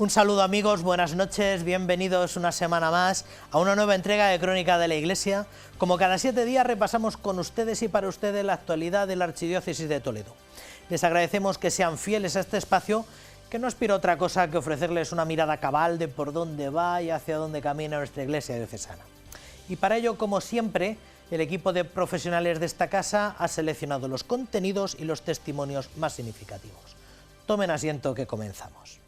Un saludo amigos, buenas noches, bienvenidos una semana más a una nueva entrega de Crónica de la Iglesia. Como cada 7 días repasamos con ustedes y para ustedes la actualidad de la Archidiócesis de Toledo. Les agradecemos que sean fieles a este espacio, que no aspira a otra cosa que ofrecerles una mirada cabal de por dónde va y hacia dónde camina nuestra Iglesia diocesana. Y para ello, como siempre, el equipo de profesionales de esta casa ha seleccionado los contenidos y los testimonios más significativos. Tomen asiento que comenzamos.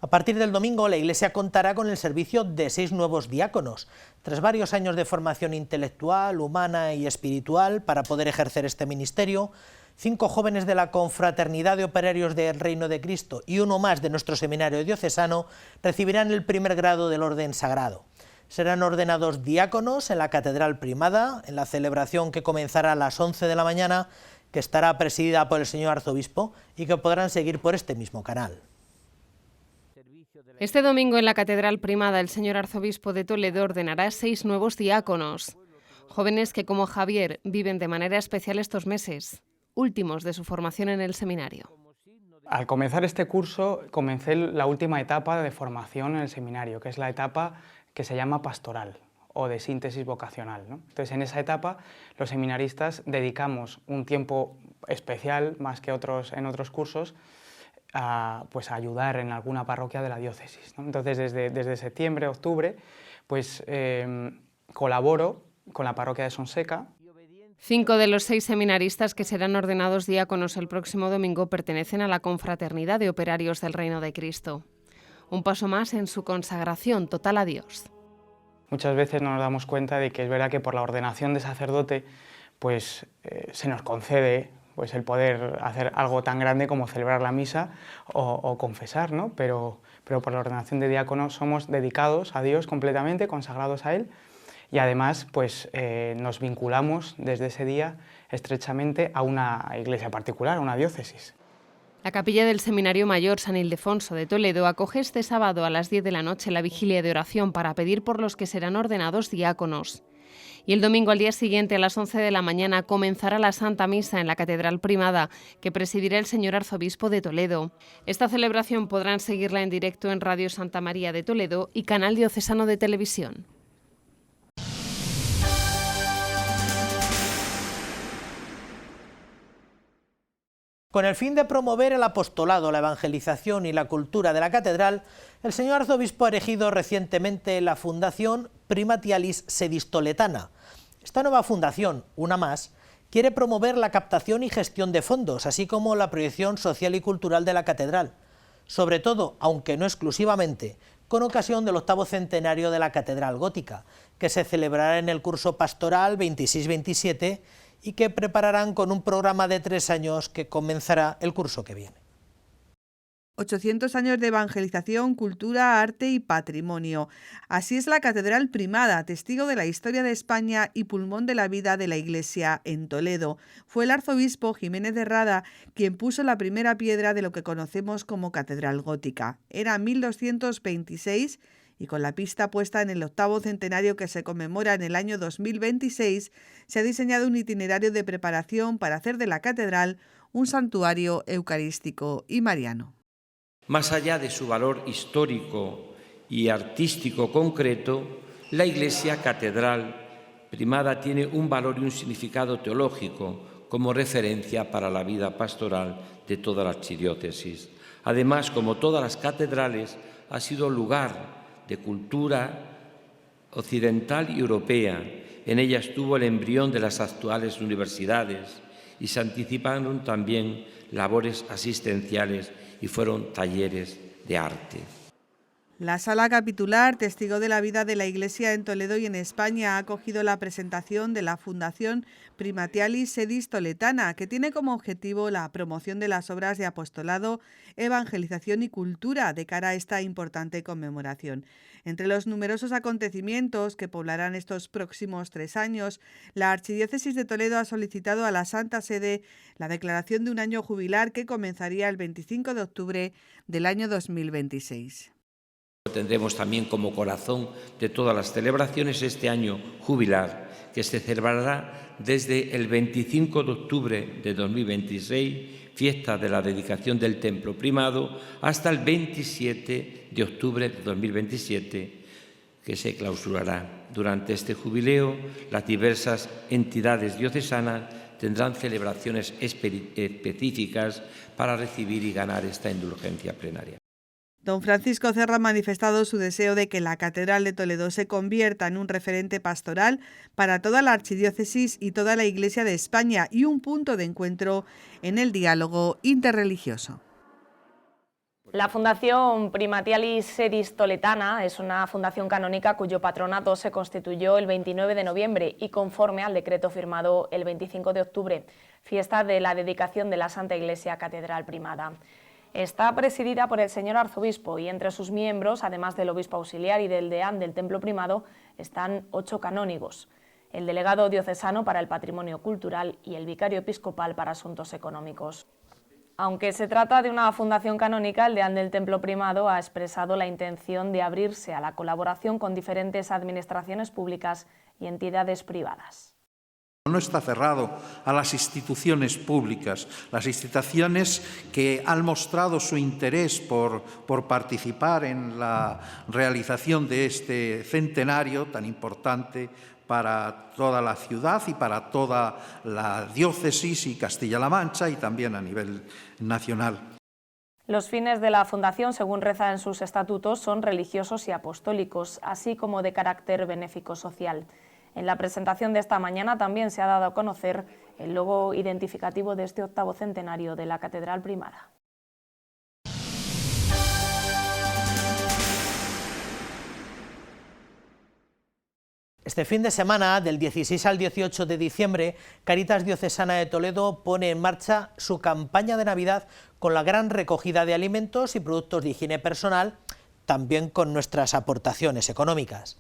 A partir del domingo, la Iglesia contará con el servicio de 6 nuevos diáconos. Tras varios años de formación intelectual, humana y espiritual para poder ejercer este ministerio, 5 jóvenes de la Confraternidad de Operarios del Reino de Cristo y uno más de nuestro seminario diocesano recibirán el primer grado del orden sagrado. Serán ordenados diáconos en la Catedral Primada, en la celebración que comenzará a las 11 de la mañana, que estará presidida por el señor arzobispo y que podrán seguir por este mismo canal. Este domingo en la Catedral Primada el señor arzobispo de Toledo ordenará 6 nuevos diáconos, jóvenes que como Javier viven de manera especial estos meses, últimos de su formación en el seminario. Al comenzar este curso comencé la última etapa de formación en el seminario, que es la etapa que se llama pastoral o de síntesis vocacional, ¿no? Entonces en esa etapa los seminaristas dedicamos un tiempo especial, más que en otros cursos, a ayudar en alguna parroquia de la diócesis, ¿no? Entonces desde septiembre, octubre, colaboro con la parroquia de Sonseca. 5 de los 6 seminaristas que serán ordenados diáconos el próximo domingo pertenecen a la Confraternidad de Operarios del Reino de Cristo. Un paso más en su consagración total a Dios. Muchas veces no nos damos cuenta de que es verdad que por la ordenación de sacerdote se nos concede el poder hacer algo tan grande como celebrar la misa o confesar, ¿no? Pero por la ordenación de diáconos somos dedicados a Dios completamente, consagrados a Él, y además nos vinculamos desde ese día estrechamente a una iglesia particular, a una diócesis. La capilla del Seminario Mayor San Ildefonso de Toledo acoge este sábado a las 10 de la noche la vigilia de oración para pedir por los que serán ordenados diáconos. Y el domingo al día siguiente a las 11 de la mañana comenzará la Santa Misa en la Catedral Primada, que presidirá el señor arzobispo de Toledo. Esta celebración podrán seguirla en directo en Radio Santa María de Toledo y Canal Diocesano de Televisión. Con el fin de promover el apostolado, la evangelización y la cultura de la catedral, el señor arzobispo ha erigido recientemente la Fundación Primatialis Sedis Toletana. Esta nueva fundación, una más, quiere promover la captación y gestión de fondos, así como la proyección social y cultural de la catedral, sobre todo, aunque no exclusivamente, con ocasión del 8º centenario de la Catedral Gótica, que se celebrará en el curso pastoral 26-27 y que prepararán con un programa de 3 años que comenzará el curso que viene. 800 años de evangelización, cultura, arte y patrimonio. Así es la Catedral Primada, testigo de la historia de España y pulmón de la vida de la Iglesia en Toledo. Fue el arzobispo Jiménez de Rada quien puso la primera piedra de lo que conocemos como Catedral Gótica. Era 1226 y con la pista puesta en el 8º centenario que se conmemora en el año 2026, se ha diseñado un itinerario de preparación para hacer de la catedral un santuario eucarístico y mariano. Más allá de su valor histórico y artístico concreto, la Iglesia Catedral Primada tiene un valor y un significado teológico como referencia para la vida pastoral de toda la archidiócesis. Además, como todas las catedrales, ha sido lugar de cultura occidental y europea. En ella estuvo el embrión de las actuales universidades y se anticiparon también labores asistenciales y fueron talleres de arte. La sala capitular, testigo de la vida de la Iglesia en Toledo y en España, ha acogido la presentación de la Fundación Primatialis Sedis Toletana, que tiene como objetivo la promoción de las obras de apostolado, evangelización y cultura de cara a esta importante conmemoración. Entre los numerosos acontecimientos que poblarán estos próximos 3 años, la Archidiócesis de Toledo ha solicitado a la Santa Sede la declaración de un año jubilar que comenzaría el 25 de octubre del año 2026. Tendremos también como corazón de todas las celebraciones este año jubilar, que se celebrará desde el 25 de octubre de 2026, fiesta de la dedicación del Templo Primado, hasta el 27 de octubre de 2027, que se clausurará. Durante este jubileo, las diversas entidades diocesanas tendrán celebraciones específicas para recibir y ganar esta indulgencia plenaria. Don Francisco Cerro ha manifestado su deseo de que la Catedral de Toledo se convierta en un referente pastoral para toda la archidiócesis y toda la Iglesia de España y un punto de encuentro en el diálogo interreligioso. La Fundación Primatialis Sedis Toletana es una fundación canónica cuyo patronato se constituyó el 29 de noviembre y conforme al decreto firmado el 25 de octubre, fiesta de la dedicación de la Santa Iglesia Catedral Primada. Está presidida por el señor arzobispo y entre sus miembros, además del obispo auxiliar y del deán del Templo Primado, están 8 canónigos, el delegado diocesano para el patrimonio cultural y el vicario episcopal para asuntos económicos. Aunque se trata de una fundación canónica, el deán del Templo Primado ha expresado la intención de abrirse a la colaboración con diferentes administraciones públicas y entidades privadas. No está cerrado a las instituciones públicas, las instituciones que han mostrado su interés por participar en la realización de este centenario tan importante para toda la ciudad y para toda la diócesis y Castilla-La Mancha y también a nivel nacional. Los fines de la Fundación, según reza en sus estatutos, son religiosos y apostólicos, así como de carácter benéfico social. En la presentación de esta mañana también se ha dado a conocer el logo identificativo de este 8º centenario de la Catedral Primada. Este fin de semana, del 16 al 18 de diciembre, Cáritas Diocesana de Toledo pone en marcha su campaña de Navidad con la gran recogida de alimentos y productos de higiene personal, también con nuestras aportaciones económicas.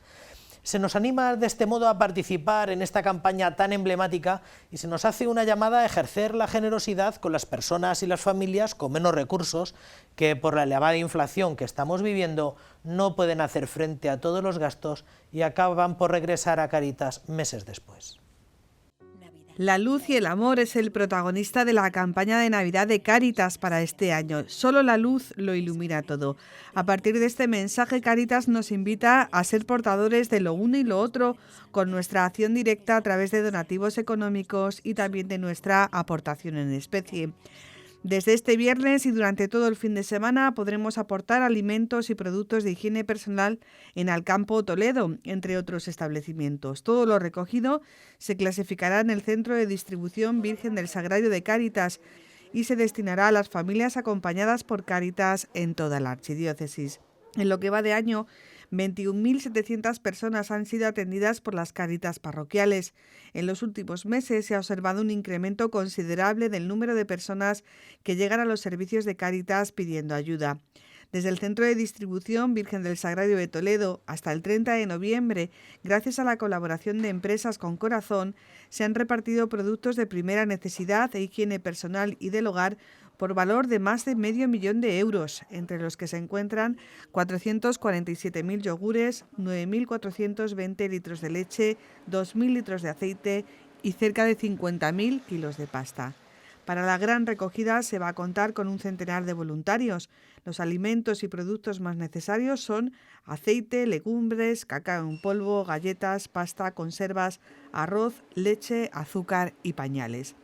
Se nos anima de este modo a participar en esta campaña tan emblemática y se nos hace una llamada a ejercer la generosidad con las personas y las familias con menos recursos que por la elevada inflación que estamos viviendo no pueden hacer frente a todos los gastos y acaban por regresar a Cáritas meses después. La luz y el amor es el protagonista de la campaña de Navidad de Cáritas para este año. Solo la luz lo ilumina todo. A partir de este mensaje, Cáritas nos invita a ser portadores de lo uno y lo otro con nuestra acción directa a través de donativos económicos y también de nuestra aportación en especie. Desde este viernes y durante todo el fin de semana podremos aportar alimentos y productos de higiene personal en Alcampo Toledo, entre otros establecimientos. Todo lo recogido se clasificará en el Centro de Distribución Virgen del Sagrario de Cáritas y se destinará a las familias acompañadas por Cáritas en toda la archidiócesis. En lo que va de año, 21.700 personas han sido atendidas por las Cáritas parroquiales. En los últimos meses se ha observado un incremento considerable del número de personas que llegan a los servicios de Cáritas pidiendo ayuda. Desde el Centro de Distribución Virgen del Sagrario de Toledo hasta el 30 de noviembre, gracias a la colaboración de empresas con corazón, se han repartido productos de primera necesidad e higiene personal y del hogar por valor de más de $500.000 de euros, entre los que se encuentran 447.000 yogures, 9.420 litros de leche, 2.000 litros de aceite y cerca de 50.000 kilos de pasta. Para la gran recogida se va a contar con un centenar de voluntarios. Los alimentos y productos más necesarios son aceite, legumbres, cacao en polvo, galletas, pasta, conservas, arroz, leche, azúcar y pañales.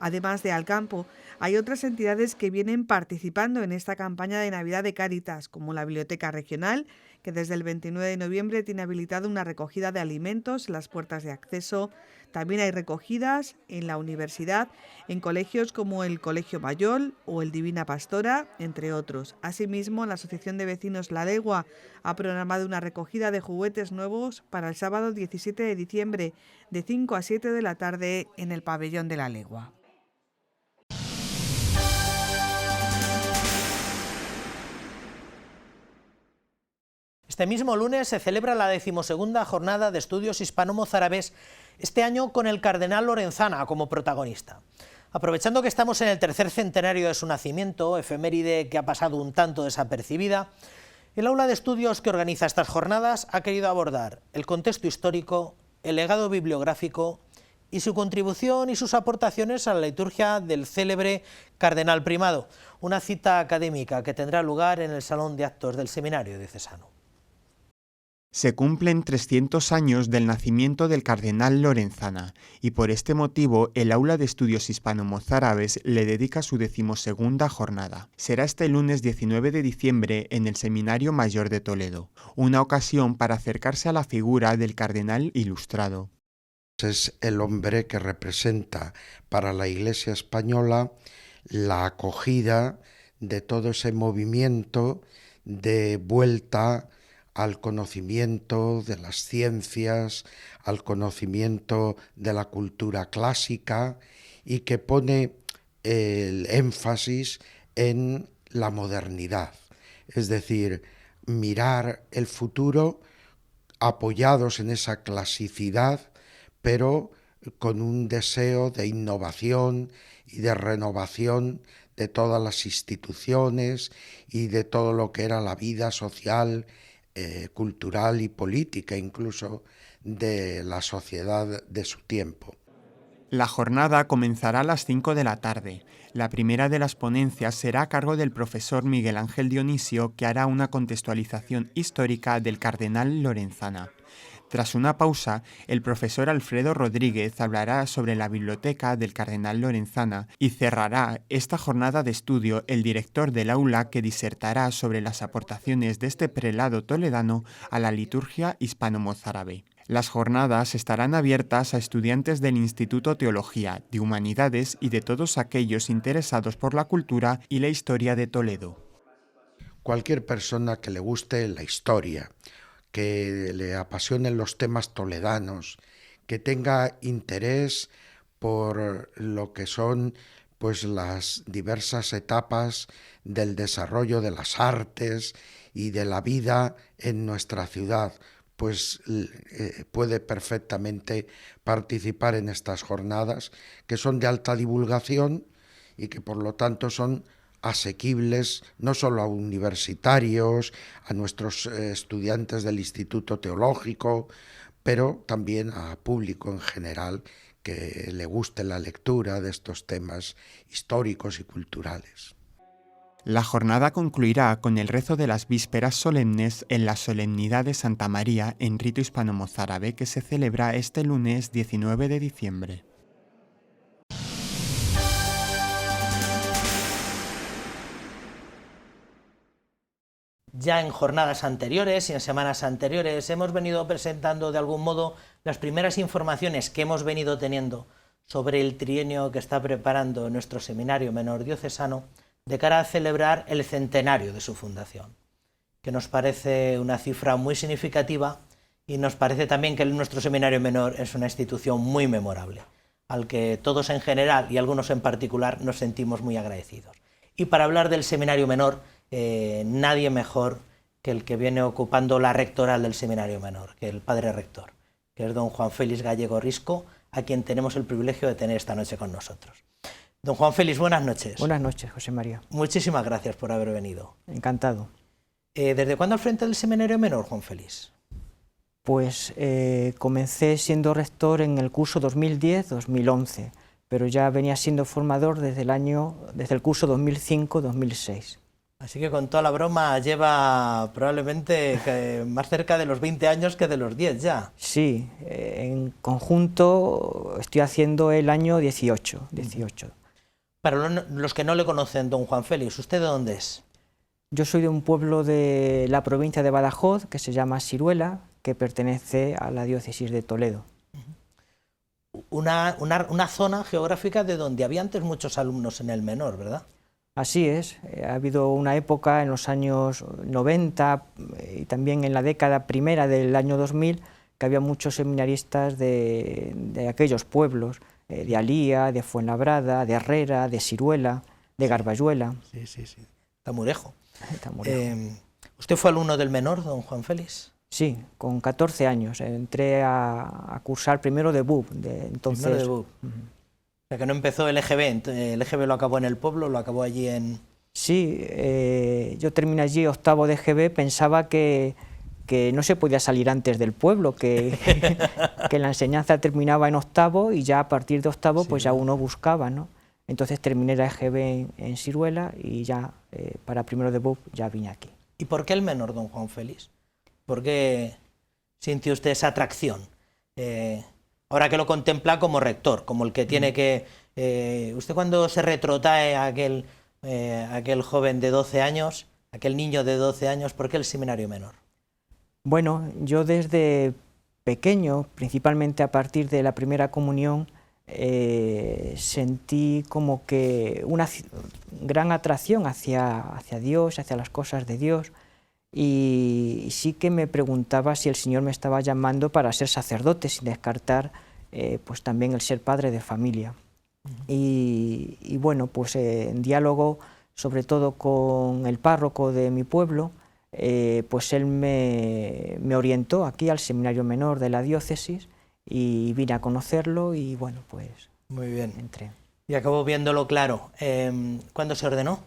Además de Alcampo, hay otras entidades que vienen participando en esta campaña de Navidad de Cáritas, como la Biblioteca Regional, que desde el 29 de noviembre tiene habilitada una recogida de alimentos en las puertas de acceso. También hay recogidas en la universidad, en colegios como el Colegio Mayol o el Divina Pastora, entre otros. Asimismo, la Asociación de Vecinos La Legua ha programado una recogida de juguetes nuevos para el sábado 17 de diciembre, de 5 a 7 de la tarde, en el pabellón de La Legua. Este mismo lunes se celebra la 12ª Jornada de Estudios Hispano-Mozárabes, este año con el cardenal Lorenzana como protagonista. Aprovechando que estamos en el tercer centenario de su nacimiento, efeméride que ha pasado un tanto desapercibida, El aula de estudios que organiza estas jornadas ha querido abordar el contexto histórico, el legado bibliográfico y su contribución y sus aportaciones a la liturgia del célebre Cardenal Primado, una cita académica que tendrá lugar en el Salón de Actos del Seminario Diocesano. Se cumplen 300 años del nacimiento del cardenal Lorenzana y por este motivo el Aula de Estudios Hispano-Mozárabes le dedica su 12ª jornada. Será este lunes 19 de diciembre en el Seminario Mayor de Toledo, una ocasión para acercarse a la figura del cardenal ilustrado. Es el hombre que representa para la Iglesia española la acogida de todo ese movimiento de vuelta al conocimiento de las ciencias, al conocimiento de la cultura clásica y que pone el énfasis en la modernidad, es decir, mirar el futuro apoyados en esa clasicidad, pero con un deseo de innovación y de renovación de todas las instituciones y de todo lo que era la vida social, cultural y política, incluso de la sociedad de su tiempo. La jornada comenzará a las 5 de la tarde. La primera de las ponencias será a cargo del profesor Miguel Ángel Dionisio, que hará una contextualización histórica del cardenal Lorenzana. Tras una pausa, el profesor Alfredo Rodríguez hablará sobre la biblioteca del cardenal Lorenzana y cerrará esta jornada de estudio el director del aula, que disertará sobre las aportaciones de este prelado toledano a la liturgia hispano-mozárabe. Las jornadas estarán abiertas a estudiantes del Instituto Teología, de Humanidades y de todos aquellos interesados por la cultura y la historia de Toledo. Cualquier persona que le guste la historia, que le apasionen los temas toledanos, que tenga interés por lo que son pues las diversas etapas del desarrollo de las artes y de la vida en nuestra ciudad, pues puede perfectamente participar en estas jornadas, que son de alta divulgación y que por lo tanto son asequibles no solo a universitarios, a nuestros estudiantes del Instituto Teológico, pero también a público en general que le guste la lectura de estos temas históricos y culturales. La jornada concluirá con el rezo de las vísperas solemnes en la solemnidad de Santa María en rito hispano-mozárabe, que se celebra este lunes 19 de diciembre. Ya en jornadas anteriores y en semanas anteriores hemos venido presentando de algún modo las primeras informaciones que hemos venido teniendo sobre el trienio que está preparando nuestro Seminario Menor Diocesano de cara a celebrar el centenario de su fundación, que nos parece una cifra muy significativa y nos parece también que nuestro Seminario Menor es una institución muy memorable, al que todos en general y algunos en particular nos sentimos muy agradecidos. Y para hablar del Seminario Menor, nadie mejor que el que viene ocupando la rectoral del Seminario Menor, que el padre rector, que es don Juan Félix Gallego Risco, a quien tenemos el privilegio de tener esta noche con nosotros. Don Juan Félix, buenas noches. Buenas noches, José María. Muchísimas gracias por haber venido. Encantado. ¿Desde cuándo al frente del Seminario Menor, Juan Félix? Pues comencé siendo rector en el curso 2010-2011, pero ya venía siendo formador desde el curso 2005-2006. Así que con toda la broma lleva probablemente más cerca de los 20 años que de los 10 ya. Sí, en conjunto estoy haciendo el año 18. Para los que no le conocen, don Juan Félix, ¿usted de dónde es? Yo soy de un pueblo de la provincia de Badajoz que se llama Siruela, que pertenece a la diócesis de Toledo. Una zona geográfica de donde había antes muchos alumnos en el menor, ¿verdad? Así es, ha habido una época en los años 90 y también en la década primera del año 2000 que había muchos seminaristas de aquellos pueblos, de Alía, de Fuenlabrada, de Herrera, de Siruela, de Garbayuela. Sí. Tamurejo. Tamurejo. ¿Usted fue alumno del menor, don Juan Félix? Sí, con 14 años. Entré a cursar primero de BUP. Entonces, primero de BUP. O sea, que no empezó el EGB, el EGB lo acabó en el pueblo, lo acabó allí en Sí, yo terminé allí octavo de GB, pensaba que no se podía salir antes del pueblo, que la enseñanza terminaba en octavo y ya a partir de octavo pues ya uno buscaba, ¿no? Entonces terminé la EGB en Siruela y ya para primero de BUP ya vine aquí. ¿Y por qué el menor, don Juan Félix? ¿Por qué sintió usted esa atracción? Ahora que lo contempla como rector, como el que tiene que... usted cuando se retrotrae a aquel joven de 12 años, aquel niño de 12 años, ¿por qué el seminario menor? Bueno, yo desde pequeño, principalmente a partir de la primera comunión, sentí como que una gran atracción hacia Dios, hacia las cosas de Dios, y sí que me preguntaba si el Señor me estaba llamando para ser sacerdote, sin descartar pues también el ser padre de familia. Y bueno, pues en diálogo sobre todo con el párroco de mi pueblo, pues él me orientó aquí al seminario menor de la diócesis y vine a conocerlo y bueno, pues muy bien, entré. Y acabó viéndolo claro. ¿Cuándo se ordenó?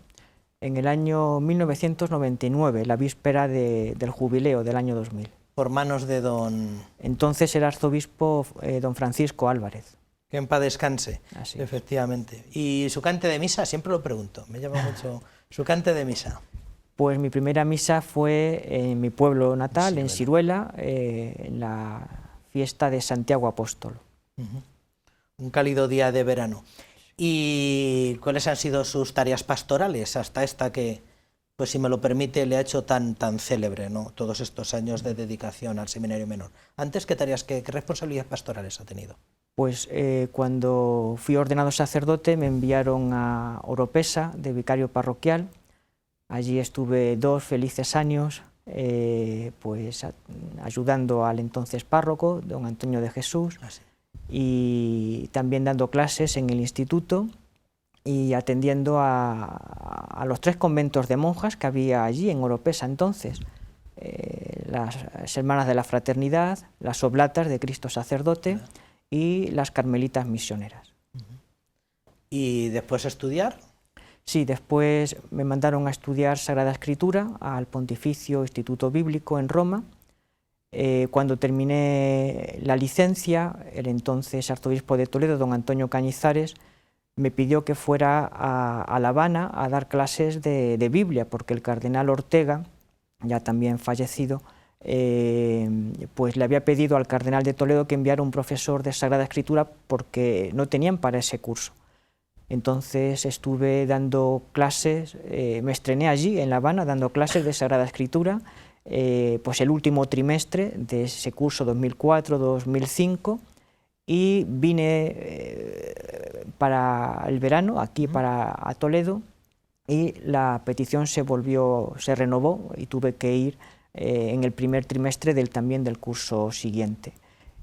En el año 1999, la víspera del jubileo del año 2000. Por manos de don... Entonces era arzobispo don Francisco Álvarez. Que en paz descanse, así efectivamente. ¿Y su cante de misa? Siempre lo pregunto, me llama mucho. ¿Su cante de misa? Pues mi primera misa fue en mi pueblo natal, en Siruela, en la fiesta de Santiago Apóstol. Un cálido día de verano. ¿Y cuáles han sido sus tareas pastorales hasta esta que, pues si me lo permite, le ha hecho tan célebre, ¿no? Todos estos años de dedicación al seminario menor? Antes, ¿qué tareas, qué responsabilidades pastorales ha tenido? Pues cuando fui ordenado sacerdote me enviaron a Oropesa de vicario parroquial. Allí estuve 2 felices años pues ayudando al entonces párroco, don Antonio de Jesús, y también dando clases en el instituto y atendiendo a los 3 conventos de monjas que había allí en Oropesa entonces, las Hermanas de la Fraternidad, las Oblatas de Cristo Sacerdote y las Carmelitas Misioneras. ¿Y después estudiar? Sí, después me mandaron a estudiar Sagrada Escritura al Pontificio Instituto Bíblico en Roma. Cuando terminé la licencia, el entonces arzobispo de Toledo, don Antonio Cañizares, me pidió que fuera a La Habana a dar clases de Biblia, porque el cardenal Ortega, ya también fallecido, pues le había pedido al cardenal de Toledo que enviara un profesor de Sagrada Escritura porque no tenían para ese curso. Entonces estuve dando clases, me estrené allí en La Habana dando clases de Sagrada Escritura, pues el último trimestre de ese curso 2004-2005 y vine para el verano aquí a Toledo y la petición se renovó y tuve que ir en el primer trimestre también del curso siguiente.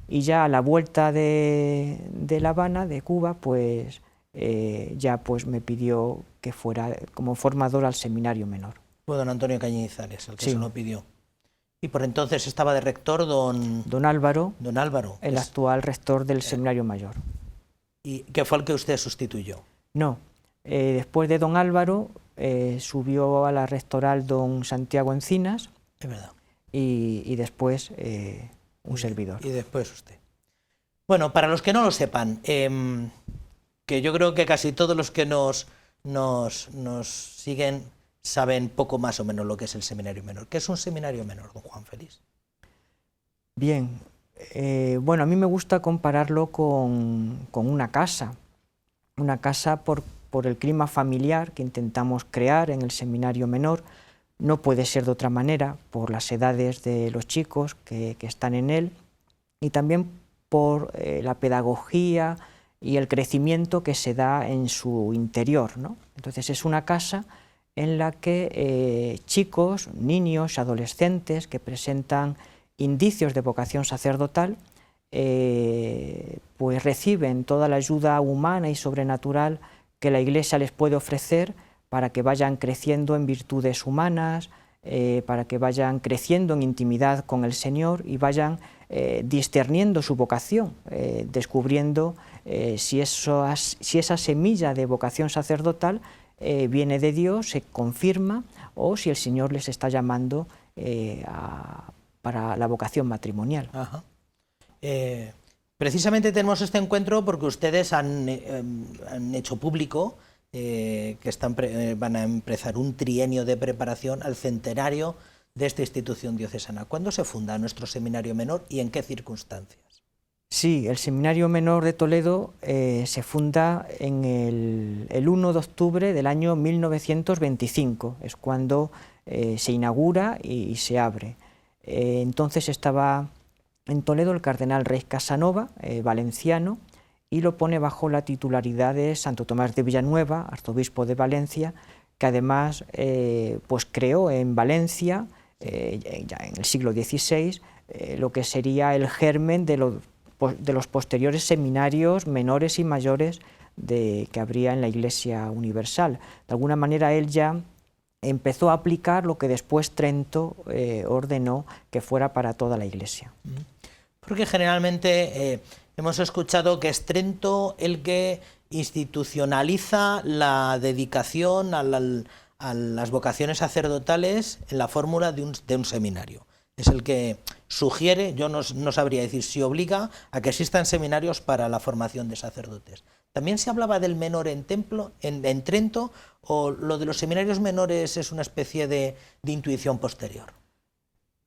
Y ya a la vuelta de La Habana, de Cuba, pues ya pues me pidió que fuera como formador al seminario menor. Fue don Antonio Cañizares el que se lo pidió. Y por entonces estaba de rector don Álvaro. Don Álvaro. El actual rector del seminario mayor. ¿Y qué fue el que usted sustituyó? No, después de don Álvaro subió a la rectoral don Santiago Encinas. Es verdad. Y después un servidor. Y después usted. Bueno, para los que no lo sepan, que yo creo que casi todos los que nos siguen saben poco más o menos lo que es el seminario menor. ¿Qué es un seminario menor, don Juan Félix? Bien, bueno, a mí me gusta compararlo con una casa por el clima familiar que intentamos crear en el seminario menor. No puede ser de otra manera, por las edades de los chicos que están en él y también por la pedagogía y el crecimiento que se da en su interior, ¿no? Entonces es una casa en la que chicos, niños, adolescentes que presentan indicios de vocación sacerdotal pues reciben toda la ayuda humana y sobrenatural que la Iglesia les puede ofrecer para que vayan creciendo en virtudes humanas, para que vayan creciendo en intimidad con el Señor y vayan discerniendo su vocación, descubriendo si esa semilla de vocación sacerdotal viene de Dios, se confirma, o si el Señor les está llamando para la vocación matrimonial. Ajá. Precisamente tenemos este encuentro porque ustedes han hecho público que van a empezar un trienio de preparación al centenario de esta institución diocesana. ¿Cuándo se funda nuestro seminario menor y en qué circunstancias? Sí, el Seminario Menor de Toledo se funda en el 1 de octubre del año 1925, es cuando se inaugura y se abre. Entonces estaba en Toledo el cardenal Reis Casanova, valenciano, y lo pone bajo la titularidad de Santo Tomás de Villanueva, arzobispo de Valencia, que además pues creó en Valencia, ya en el siglo XVI, lo que sería el germen de los posteriores seminarios menores y mayores que habría en la Iglesia Universal. De alguna manera él ya empezó a aplicar lo que después Trento ordenó que fuera para toda la Iglesia. Porque generalmente hemos escuchado que es Trento el que institucionaliza la dedicación a las vocaciones sacerdotales en la fórmula de un seminario. Es el que sugiere, yo no sabría decir si obliga a que existan seminarios para la formación de sacerdotes. ¿También se hablaba del menor en Trento, o lo de los seminarios menores es una especie de intuición posterior?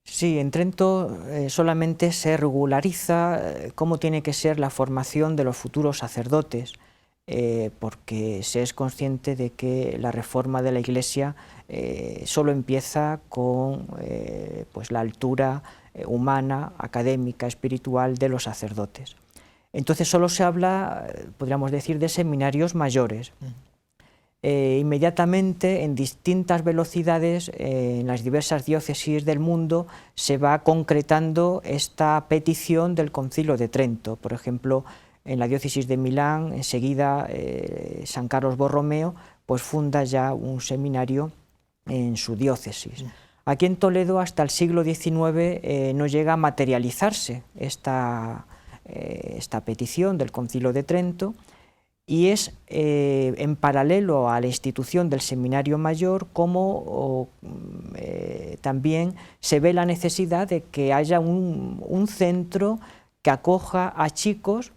Sí, en Trento solamente se regulariza cómo tiene que ser la formación de los futuros sacerdotes, porque se es consciente de que la reforma de la Iglesia solo empieza con pues la altura humana, académica, espiritual de los sacerdotes. Entonces solo se habla, podríamos decir, de seminarios mayores. Inmediatamente, en distintas velocidades, en las diversas diócesis del mundo, se va concretando esta petición del Concilio de Trento. Por ejemplo, en la diócesis de Milán, enseguida San Carlos Borromeo pues funda ya un seminario en su diócesis. Aquí en Toledo, hasta el siglo XIX, no llega a materializarse esta petición del Concilio de Trento, y es en paralelo a la institución del Seminario Mayor como también se ve la necesidad de que haya un centro que acoja a chicos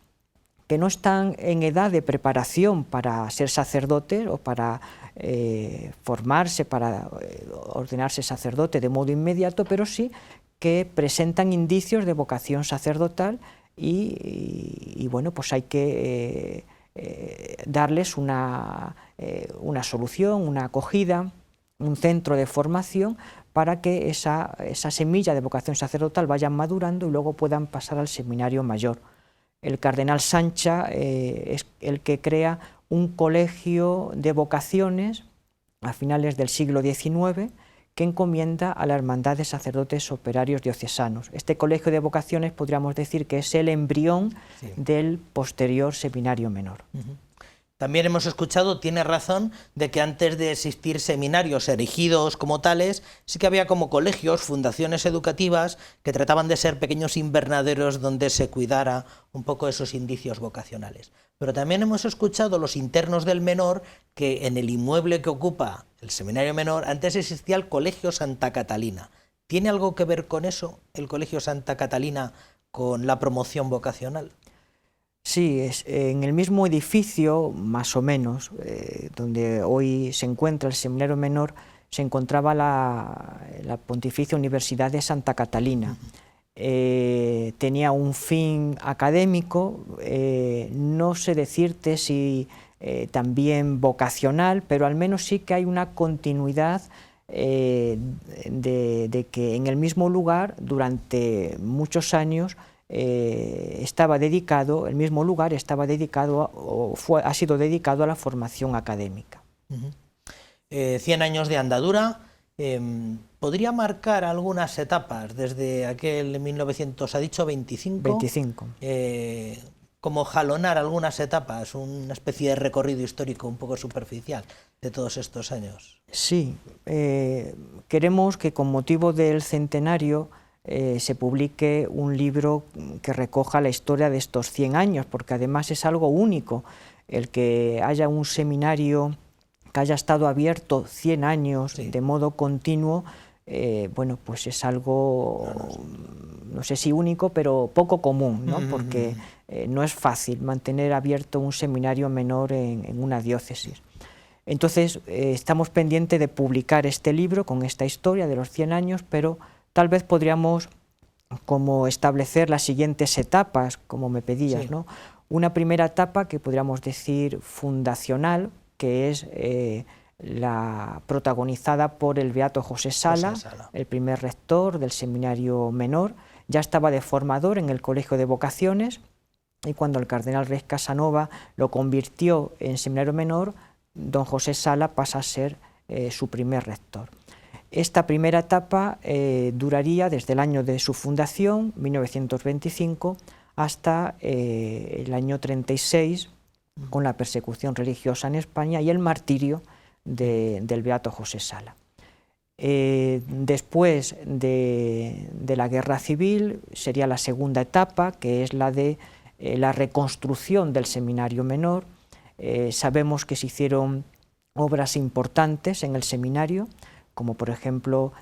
que no están en edad de preparación para ser sacerdotes o para formarse, para ordenarse sacerdote de modo inmediato, pero sí que presentan indicios de vocación sacerdotal y bueno, pues hay que darles una solución, una acogida, un centro de formación para que esa semilla de vocación sacerdotal vayan madurando y luego puedan pasar al seminario mayor. El cardenal Sancha es el que crea un colegio de vocaciones a finales del siglo XIX que encomienda a la Hermandad de Sacerdotes Operarios Diocesanos. Este colegio de vocaciones podríamos decir que es el embrión del posterior seminario menor. También hemos escuchado, tiene razón, de que antes de existir seminarios erigidos como tales, sí que había como colegios, fundaciones educativas, que trataban de ser pequeños invernaderos donde se cuidara un poco esos indicios vocacionales. Pero también hemos escuchado los internos del menor, que en el inmueble que ocupa el seminario menor, antes existía el Colegio Santa Catalina. ¿Tiene algo que ver con eso, el Colegio Santa Catalina, con la promoción vocacional? Sí, es en el mismo edificio, más o menos, donde hoy se encuentra el Seminario Menor, se encontraba la Pontificia Universidad de Santa Catalina. Tenía un fin académico, no sé decirte si también vocacional, pero al menos sí que hay una continuidad de que en el mismo lugar, durante muchos años, estaba dedicado, el mismo lugar estaba dedicado ha sido dedicado a la formación académica. 100 años de andadura, ¿podría marcar algunas etapas desde aquel 1900, ha dicho 25? 25. Como jalonar algunas etapas, una especie de recorrido histórico un poco superficial de todos estos años. Sí, queremos que con motivo del centenario se publique un libro que recoja la historia de estos 100 años, porque además es algo único el que haya un seminario que haya estado abierto 100 años de modo continuo, bueno, pues es algo, no sé si único, pero poco común, ¿no? Porque no es fácil mantener abierto un seminario menor en una diócesis. Entonces, estamos pendientes de publicar este libro con esta historia de los 100 años, pero tal vez podríamos como establecer las siguientes etapas, como me pedías, ¿no? Una primera etapa que podríamos decir fundacional, que es la protagonizada por el beato José Sala, el primer rector del seminario menor. Ya estaba de formador en el Colegio de Vocaciones, y cuando el cardenal Reis Casanova lo convirtió en seminario menor, don José Sala pasa a ser su primer rector. Esta primera etapa duraría desde el año de su fundación, 1925, hasta el año 36, con la persecución religiosa en España y el martirio del beato José Sala. Después de la guerra civil sería la segunda etapa, que es la de la reconstrucción del seminario menor. Sabemos que se hicieron obras importantes en el seminario, como por ejemplo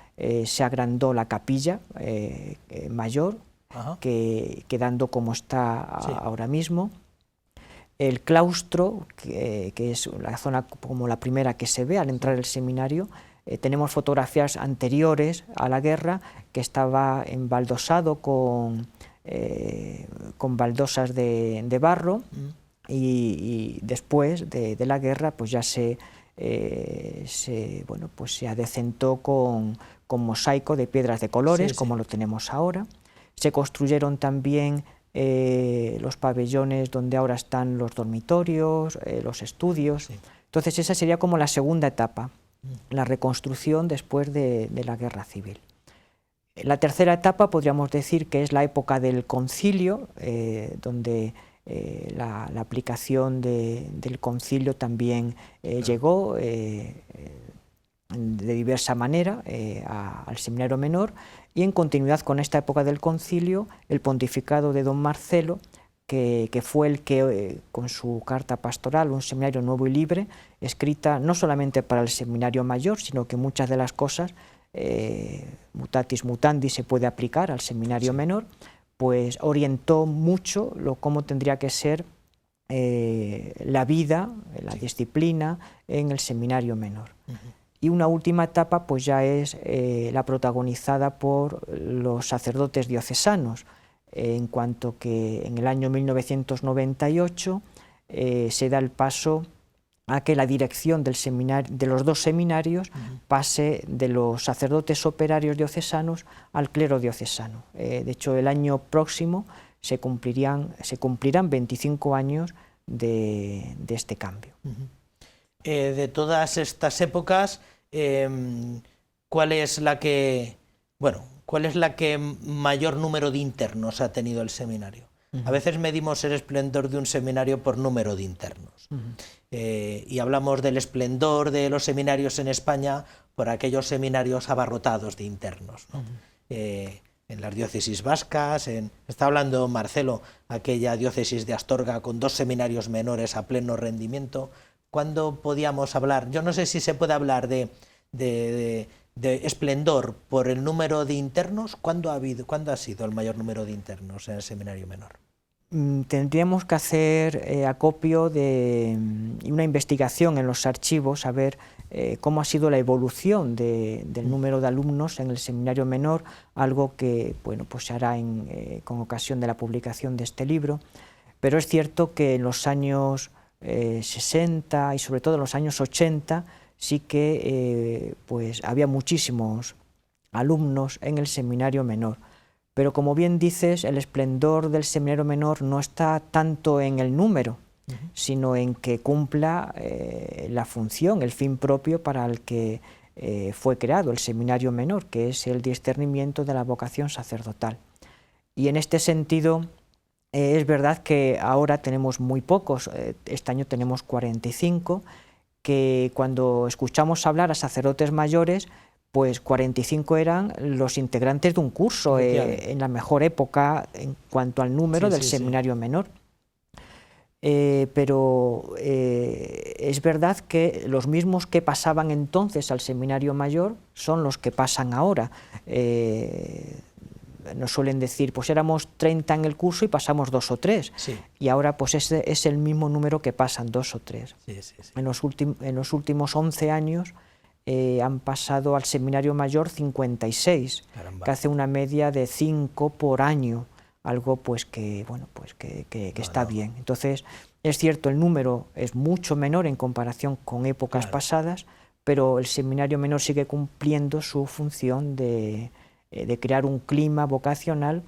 se agrandó la capilla mayor, quedando como está ahora mismo. El claustro, que es la zona como la primera que se ve al entrar al seminario, tenemos fotografías anteriores a la guerra que estaba embaldosado con baldosas de barro, y después de la guerra pues ya se adecentó con mosaico de piedras de colores, como lo tenemos ahora. Se construyeron también los pabellones donde ahora están los dormitorios, los estudios. Entonces esa sería como la segunda etapa, la reconstrucción después de la guerra civil. La tercera etapa podríamos decir que es la época del concilio, donde la aplicación del concilio también llegó de diversa manera al seminario menor, y en continuidad con esta época del concilio, el pontificado de don Marcelo, que fue el que con su carta pastoral, un seminario nuevo y libre, escrita no solamente para el seminario mayor, sino que muchas de las cosas, mutatis mutandis, se puede aplicar al seminario menor, pues orientó mucho cómo tendría que ser la vida, la disciplina en el seminario menor. Y una última etapa pues ya es la protagonizada por los sacerdotes diocesanos, en cuanto que en el año 1998 se da el paso a que la dirección de los dos seminarios pase de los sacerdotes operarios diocesanos al clero diocesano. De hecho, el año próximo se cumplirán 25 años de este cambio. De todas estas épocas, ¿cuál es la que mayor número de internos ha tenido el seminario? A veces medimos el esplendor de un seminario por número de internos. Y hablamos del esplendor de los seminarios en España por aquellos seminarios abarrotados de internos, ¿no? En las diócesis vascas, está hablando Marcelo, aquella diócesis de Astorga con 2 seminarios menores a pleno rendimiento. ¿Cuándo podíamos hablar? Yo no sé si se puede hablar de esplendor por el número de internos. ¿Cuándo ha sido el mayor número de internos en el seminario menor? Tendríamos que hacer acopio y una investigación en los archivos, a ver cómo ha sido la evolución del número de alumnos en el seminario menor, algo que pues se hará con ocasión de la publicación de este libro. Pero es cierto que en los años 60 y sobre todo en los años 80 sí que pues había muchísimos alumnos en el seminario menor. Pero como bien dices, el esplendor del seminario menor no está tanto en el número, sino en que cumpla la función, el fin propio para el que fue creado el seminario menor, que es el discernimiento de la vocación sacerdotal. Y en este sentido, es verdad que ahora tenemos muy pocos, este año tenemos 45, que cuando escuchamos hablar a sacerdotes mayores, pues 45 eran los integrantes de un curso en la mejor época en cuanto al número del seminario menor. pero es verdad que los mismos que pasaban entonces al seminario mayor son los que pasan ahora. Nos suelen decir, pues éramos 30 en el curso y pasamos 2 o 3, Sí. y ahora pues ese es el mismo número que pasan, 2 o 3. Sí, sí, sí. En los últimos 11 años han pasado al seminario mayor 56, Caramba. que hace una media de 5 por año, algo pues que, bueno, pues que está bien. Entonces, es cierto, el número es mucho menor en comparación con épocas pasadas, pero el seminario menor sigue cumpliendo su función de crear un clima vocacional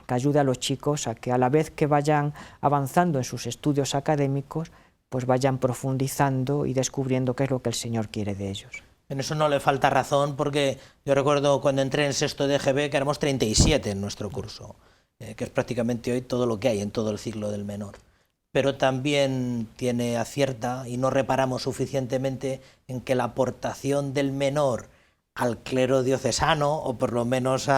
que ayude a los chicos a que, a la vez que vayan avanzando en sus estudios académicos, pues vayan profundizando y descubriendo qué es lo que el Señor quiere de ellos. En eso no le falta razón, porque yo recuerdo cuando entré en sexto de EGB que éramos 37 en nuestro curso, que es prácticamente hoy todo lo que hay en todo el ciclo del menor. Pero también acierta, y no reparamos suficientemente en que la aportación del menor al clero diocesano, o por lo menos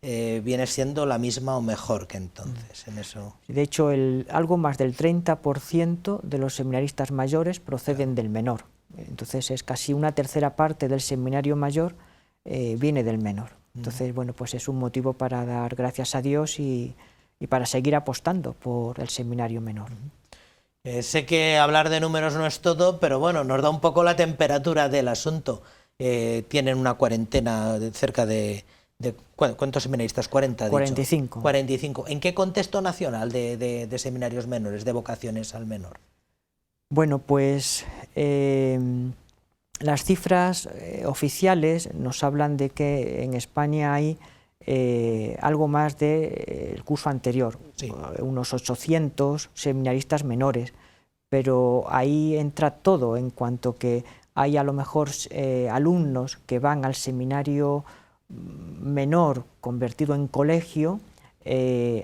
viene siendo la misma o mejor que entonces. En eso. De hecho, algo más del 30% de los seminaristas mayores proceden del menor. Entonces es casi una tercera parte del seminario mayor viene del menor. Entonces, bueno, pues es un motivo para dar gracias a Dios y para seguir apostando por el seminario menor. Sé que hablar de números no es todo, pero bueno, nos da un poco la temperatura del asunto. Tienen una cuarentena cerca de ¿cuántos seminaristas? 40, 45. 45. ¿En qué contexto nacional de seminarios menores, de vocaciones al menor? Bueno, pues las cifras oficiales nos hablan de que en España hay algo más del curso anterior, sí, unos 800 seminaristas menores, pero ahí entra todo, en cuanto que hay a lo mejor alumnos que van al seminario menor convertido en colegio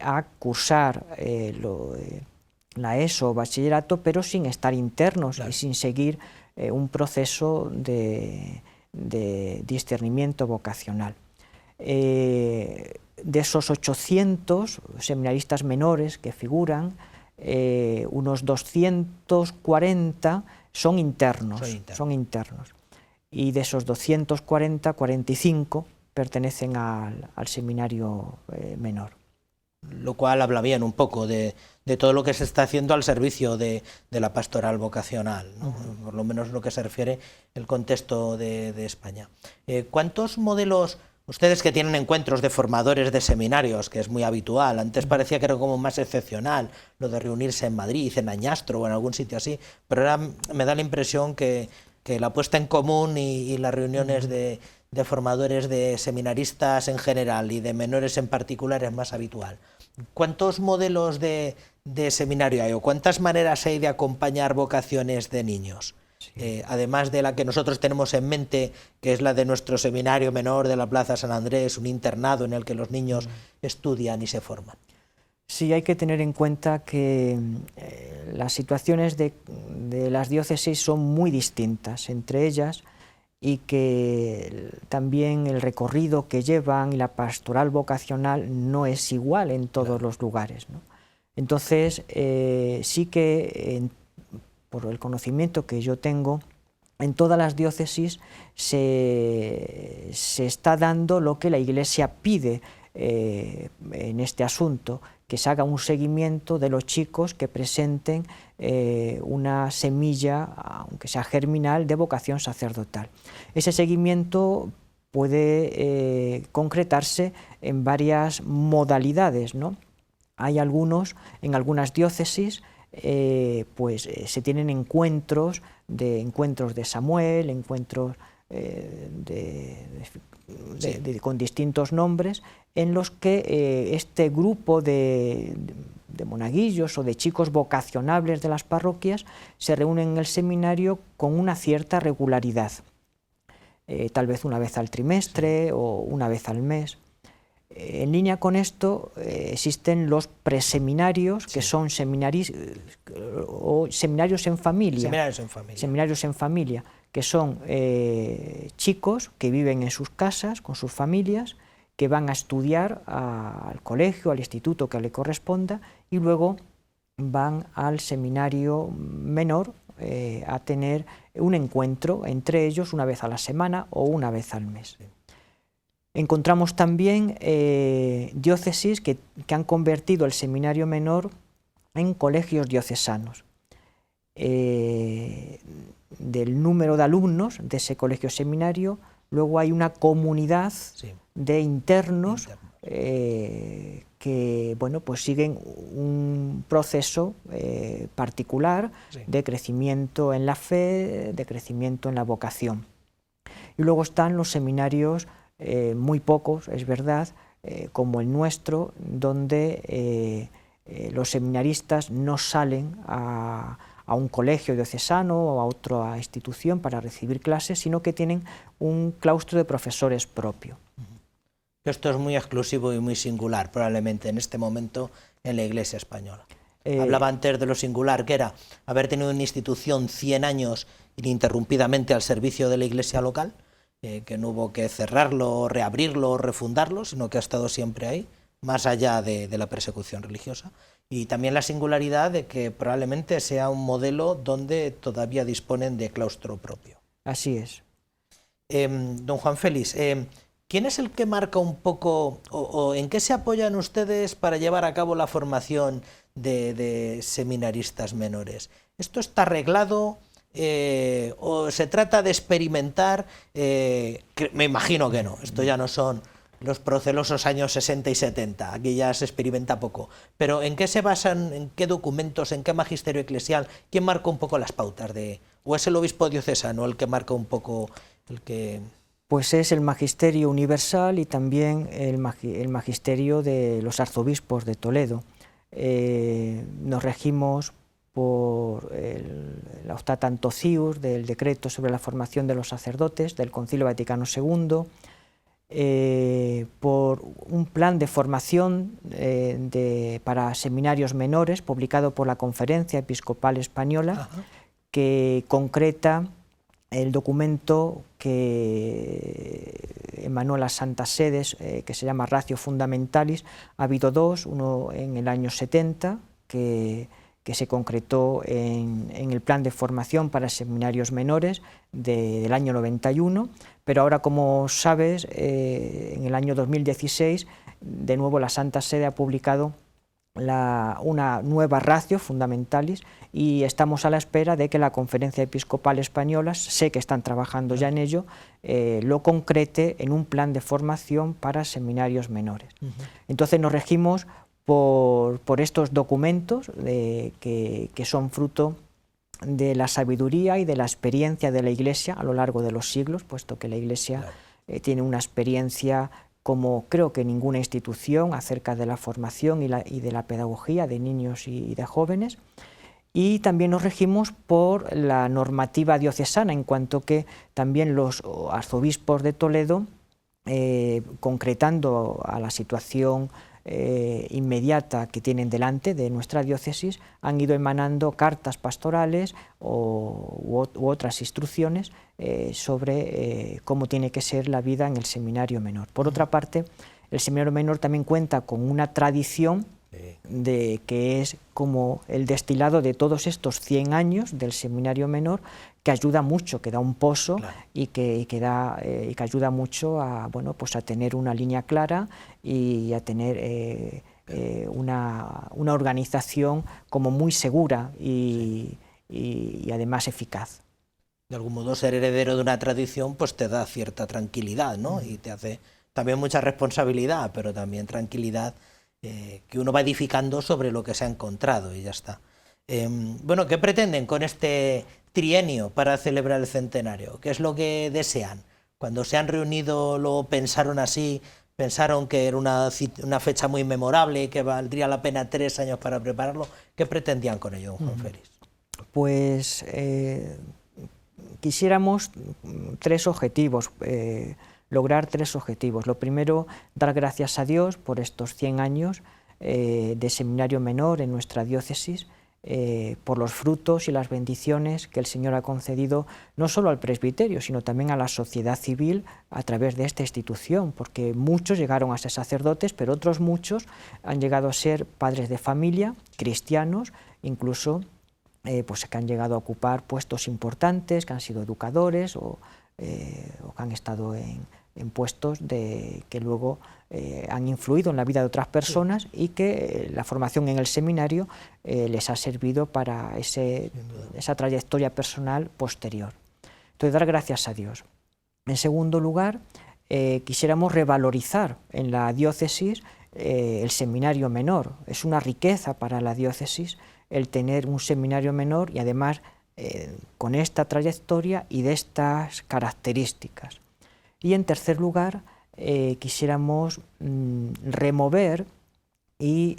a cursar la ESO o bachillerato, pero sin estar internos, claro, y sin seguir un proceso de discernimiento vocacional. De esos 800 seminaristas menores que figuran, unos 240 son internos, y de esos 240, 45 pertenecen al seminario menor. Lo cual habla bien un poco de todo lo que se está haciendo al servicio de la pastoral vocacional, ¿no? Por lo menos lo que se refiere al contexto de España. ¿Cuántos modelos, ustedes que tienen encuentros de formadores de seminarios, que es muy habitual, antes parecía que era como más excepcional lo de reunirse en Madrid, en Añastro o en algún sitio así, pero ahora me da la impresión que la puesta en común y las reuniones de formadores de seminaristas en general y de menores en particular es más habitual. ¿Cuántos modelos de seminario hay o cuántas maneras hay de acompañar vocaciones de niños? Sí. Además de la que nosotros tenemos en mente, que es la de nuestro seminario menor de la Plaza San Andrés, un internado en el que los niños estudian y se forman. Sí, hay que tener en cuenta que las situaciones de las diócesis son muy distintas entre ellas, y que también el recorrido que llevan y la pastoral vocacional no es igual en todos los lugares, ¿no? Entonces, sí que, por el conocimiento que yo tengo, en todas las diócesis se está dando lo que la Iglesia pide en este asunto, que se haga un seguimiento de los chicos que presenten una semilla, aunque sea germinal, de vocación sacerdotal. Ese seguimiento puede concretarse en varias modalidades, ¿no? Hay en algunas diócesis, pues se tienen encuentros de Samuel, encuentros con distintos nombres, en los que este grupo de monaguillos o de chicos vocacionables de las parroquias se reúnen en el seminario con una cierta regularidad, tal vez una vez al trimestre o una vez al mes. En línea con esto existen los preseminarios, que son seminarios en familia. Seminarios en familia, que son chicos que viven en sus casas con sus familias, que van a estudiar al colegio, al instituto que le corresponda, y luego van al seminario menor a tener un encuentro entre ellos una vez a la semana o una vez al mes. Encontramos también diócesis que han convertido el seminario menor en colegios diocesanos. Del número de alumnos de ese colegio seminario, luego hay una comunidad de internos que bueno, pues siguen un proceso particular de crecimiento en la fe, de crecimiento en la vocación. Y luego están los seminarios, muy pocos, es verdad, como el nuestro, donde los seminaristas no salen a un colegio diocesano o a otra institución para recibir clases, sino que tienen un claustro de profesores propio. Esto es muy exclusivo y muy singular, probablemente en este momento en la Iglesia española. Hablaba antes de lo singular que era haber tenido una institución 100 años ininterrumpidamente al servicio de la Iglesia local, que no hubo que cerrarlo, reabrirlo, refundarlo, sino que ha estado siempre ahí, más allá de la persecución religiosa. Y también la singularidad de que probablemente sea un modelo donde todavía disponen de claustro propio. Así es. Don Juan Félix, ¿quién es el que marca un poco o en qué se apoyan ustedes para llevar a cabo la formación de seminaristas menores? ¿Esto está arreglado o se trata de experimentar? Me imagino que no, esto ya no son los procelosos años 60 y 70, aquí ya se experimenta poco. Pero ¿en qué se basan, en qué documentos, en qué magisterio eclesial? ¿Quién marca un poco las pautas o es el obispo diocesano el que marca un poco el que...? Pues es el magisterio universal y también el magisterio de los arzobispos de Toledo. Nos regimos por la Octata Cius del decreto sobre la formación de los sacerdotes del Concilio Vaticano II, por un plan de formación para seminarios menores publicado por la Conferencia Episcopal Española, que concreta el documento que emanó las Santas Sedes, que se llama Ratio Fundamentalis. Ha habido dos, uno en el año 70, que se concretó en el plan de formación para seminarios menores del año 91, pero ahora, como sabes, en el año 2016, de nuevo la Santa Sede ha publicado una nueva Ratio Fundamentalis y estamos a la espera de que la Conferencia Episcopal Española, sé que están trabajando ya en ello, lo concrete en un plan de formación para seminarios menores. Entonces nos regimos por estos documentos que son fruto de la sabiduría y de la experiencia de la Iglesia a lo largo de los siglos, puesto que la Iglesia tiene una experiencia como creo que ninguna institución acerca de la formación y de la pedagogía de niños y de jóvenes. Y también nos regimos por la normativa diocesana, en cuanto que también los arzobispos de Toledo, concretando a la situación inmediata que tienen delante de nuestra diócesis, han ido emanando cartas pastorales u otras instrucciones sobre cómo tiene que ser la vida en el seminario menor. Por otra parte, el seminario menor también cuenta con una tradición que es como el destilado de todos estos 100 años del seminario menor, que ayuda mucho, que da un pozo y que ayuda mucho a, bueno, pues a tener una línea clara y a tener una organización como muy segura y además eficaz. De algún modo, ser heredero de una tradición pues te da cierta tranquilidad, ¿no? Y te hace también mucha responsabilidad, pero también tranquilidad que uno va edificando sobre lo que se ha encontrado y ya está. Bueno, ¿qué pretenden con este trienio para celebrar el centenario? ¿Qué es lo que desean? Cuando se han reunido lo pensaron así, pensaron que era una fecha muy memorable y que valdría la pena 3 años para prepararlo. ¿Qué pretendían con ello, Juan Félix? Pues quisiéramos lograr 3 objetivos. Lo primero, dar gracias a Dios por estos 100 años de seminario menor en nuestra diócesis, por los frutos y las bendiciones que el Señor ha concedido no solo al presbiterio, sino también a la sociedad civil a través de esta institución, porque muchos llegaron a ser sacerdotes, pero otros muchos han llegado a ser padres de familia, cristianos, incluso pues que han llegado a ocupar puestos importantes, que han sido educadores o que han estado en puestos que luego han influido en la vida de otras personas y que la formación en el seminario les ha servido para esa trayectoria personal posterior. Entonces, dar gracias a Dios. En segundo lugar, quisiéramos revalorizar en la diócesis el seminario menor. Es una riqueza para la diócesis el tener un seminario menor y además con esta trayectoria y de estas características. Y en tercer lugar, quisiéramos remover y